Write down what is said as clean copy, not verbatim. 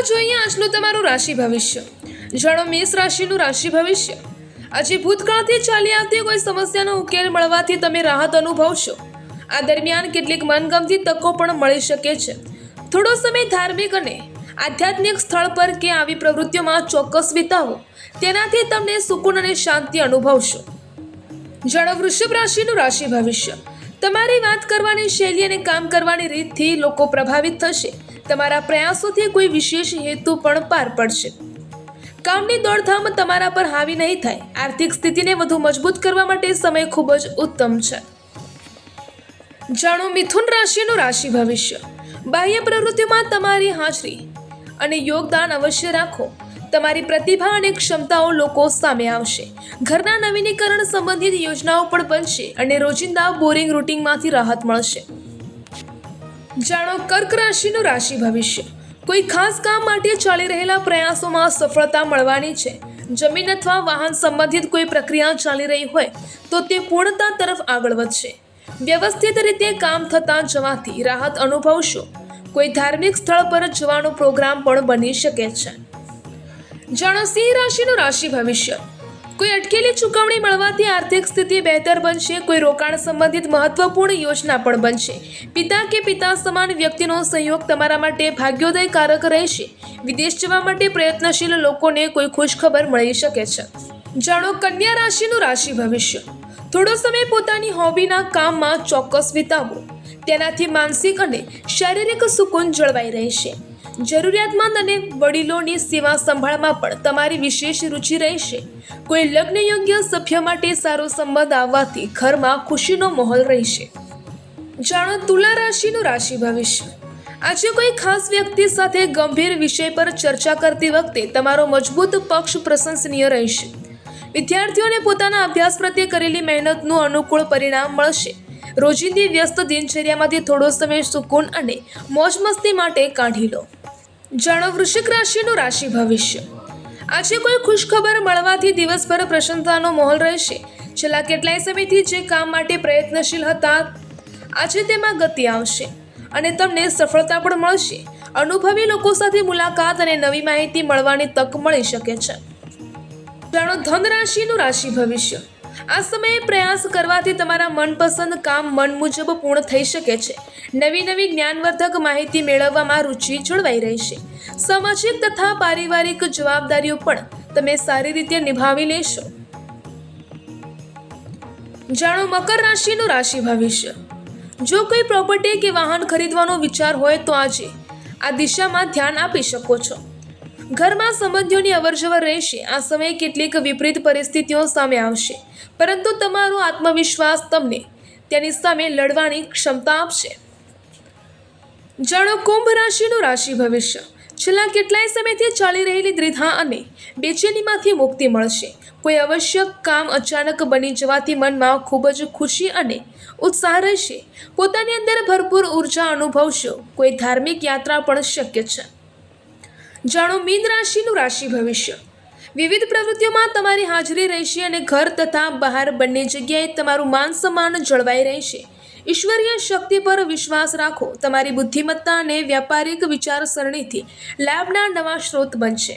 જોઈએ આજનું તમારું રાશિ ભવિષ્ય। જાણો મેષ રાશિનું રાશિ ભવિષ્ય। આજે ભૂતકાળથી ચાલી આવતી કોઈ સમસ્યાનો ઉકેલ મળવાથી તમે રાહત અનુભવશો। આ દરમિયાન કેટલીક મનગમતી તકો પણ મળી શકે છે। થોડો સમય ધાર્મિક અને આધ્યાત્મિક સ્થળ પર કે આવી પ્રવૃત્તિઓમાં ચોક્કસ વિતાવો, તેનાથી તમને સુકૂન અને શાંતિ અનુભવશો। જાણો વૃષભ રાશિનું રાશિ ભવિષ્ય। તમારી વાત કરવાની શૈલી અને કામ કરવાની રીતથી લોકો પ્રભાવિત થશે। તમારા પ્રયાસોથી કોઈ વિશેષ હેતુ પણ પાર પડશે। કામની દોડધામ તમારા પર હાવી નહીં થાય। આર્થિક સ્થિતિને વધુ મજબૂત કરવા માટે સમય ખૂબ જ ઉત્તમ છે। જાણો મિથુન રાશિનું રાશિ ભવિષ્ય। બાહ્ય પ્રવૃત્તિમાં તમારી હાજરી અને યોગદાન અવશ્ય રાખો। તમારી પ્રતિભા અને ક્ષમતાઓ લોકો સામે આવશે। ઘરના નવીનીકરણ સંબંધિત યોજનાઓ પણ બનશે અને રોજિંદા બોરિંગ રૂટિનમાંથી રાહત મળશે। જાણો કર્ક રાશિનું રાશિ ભવિષ્ય। કોઈ ખાસ કામ માટે ચાલી રહેલા પ્રયાસોમાં સફળતા મળવાની છે। જમીન અથવા વાહન સંબંધિત કોઈ પ્રક્રિયા ચાલી રહી હોય તો તે પૂર્ણતા તરફ આગળ વધશે। વ્યવસ્થિત રીતે કામ થતા જવાથી રાહત અનુભવશો। કોઈ ધાર્મિક સ્થળ પર જવાનો પ્રોગ્રામ પણ બની શકે છે। જાણો સિંહ રાશિનું રાશિ ભવિષ્ય। કોઈ અટકેલી ચૂકવણી મળવાથી આર્થિક સ્થિતિ બહેતર બનશે। કોઈ રોકાણ સંબંધિત મહત્વપૂર્ણ યોજના પણ બનશે। પિતા કે પિતા સમાન વ્યક્તિનો સહયોગ તમારા માટે ભાગ્યોદયકારક રહેશે। વિદેશ જવા માટે પ્રયત્નશીલ લોકોને કોઈ ખુશખબર મળી શકે છે। જાણો કન્યા રાશિનું રાશિ ભવિષ્ય। થોડો સમય પોતાની હોબીના કામમાં ચોક્કસ વિતાવો, તેનાથી માનસિક અને શારીરિક સુકૂન જળવાઈ રહેશે। જરૂરિયાતમંદ અને વડીલોની સેવા સંભાળમાં પણ તમારી વિશેષ રુચિ રહેશે। કોઈ લગ્ન યોગ્ય સભ્ય માટે સારો સંબંધ આવવાથી ઘરમાં ખુશીનો માહોલ રહેશે। જાણો તુલા રાશિનું રાશિ ભવિષ્ય। આજે કોઈ ખાસ વ્યક્તિ સાથે ગંભીર વિષય પર ચર્ચા કરતી વખતે તમારો મજબૂત પક્ષ પ્રશંસનીય રહેશે। વિદ્યાર્થીઓને પોતાના અભ્યાસ પ્રત્યે કરેલી મહેનતનું અનુકૂળ પરિણામ મળશે। રોજિંદી વ્યસ્ત દિનચર્યામાંથી થોડો સમય સુકૂન અને મોજ મસ્તી માટે કાઢી લો। જાણો વૃશ્ચિક રાશિનું રાશિ ભવિષ્ય। આજે કોઈ ખુશખબર મળવાથી દિવસભર પ્રસન્નતાનો માહોલ રહેશે। છેલ્લા કેટલાય સમયથી જે કામ માટે પ્રયત્નશીલ હતા, આજે તેમાં ગતિ આવશે અને તમને સફળતા પણ મળશે। અનુભવી લોકો સાથે મુલાકાત અને નવી માહિતી મળવાની તક મળી શકે છે। જાણો ધન રાશિનું રાશિ ભવિષ્ય। આ સમયે પ્રયાસ કરવાથી તમારા મનપસંદ કામ મન મુજબ પૂર્ણ થઈ શકે છે। નવી જ્ઞાનવર્ધક માહિતી મેળવવામાં રુચિ જળવાઈ રહેશે। સામાજિક તથા પારિવારિક જવાબદારીઓ પણ તમે સારી રીતે નિભાવી લેશો। જાણો મકર રાશિનું રાશિ ભવિષ્ય। જો કોઈ પ્રોપર્ટી કે વાહન ખરીદવાનો વિચાર હોય તો આજે આ દિશામાં ધ્યાન આપી શકો છો। ઘરમાં સંબંધીઓની અવરજવર રહેશે। આ સમયે કેટલીક વિપરીત પરિસ્થિતિઓ સામે આવશે, પરંતુ તમારો આત્મવિશ્વાસ તમને તેની સામે લડવાની ક્ષમતા આપશે। જાણો કુંભ રાશિનું રાશિ ભવિષ્ય। છેલ્લા કેટલાય સમયથી ચાલી રહેલી દ્વિધા અને બેચેનીમાંથી મુક્તિ મળશે। કોઈ આવશ્યક કામ અચાનક બની જવાથી મનમાં ખૂબ જ ખુશી અને ઉત્સાહ રહેશે। પોતાની અંદર ભરપૂર ઉર્જા અનુભવશો। કોઈ ધાર્મિક યાત્રા પણ શક્ય છે। જાણો મીન રાશિનું રાશિ ભવિષ્ય। વિવિધ પ્રવૃત્તિઓમાં તમારી હાજરી રહેશે અને ઘર તથા બહાર બંને જગ્યાએ તમારું માન સન્માન જળવાઈ રહેશે। ઈશ્વરીય શક્તિ પર વિશ્વાસ રાખો। તમારી બુદ્ધિમત્તા અને વ્યાપારિક વિચારસરણીથી લાભના નવા સ્ત્રોત બનશે।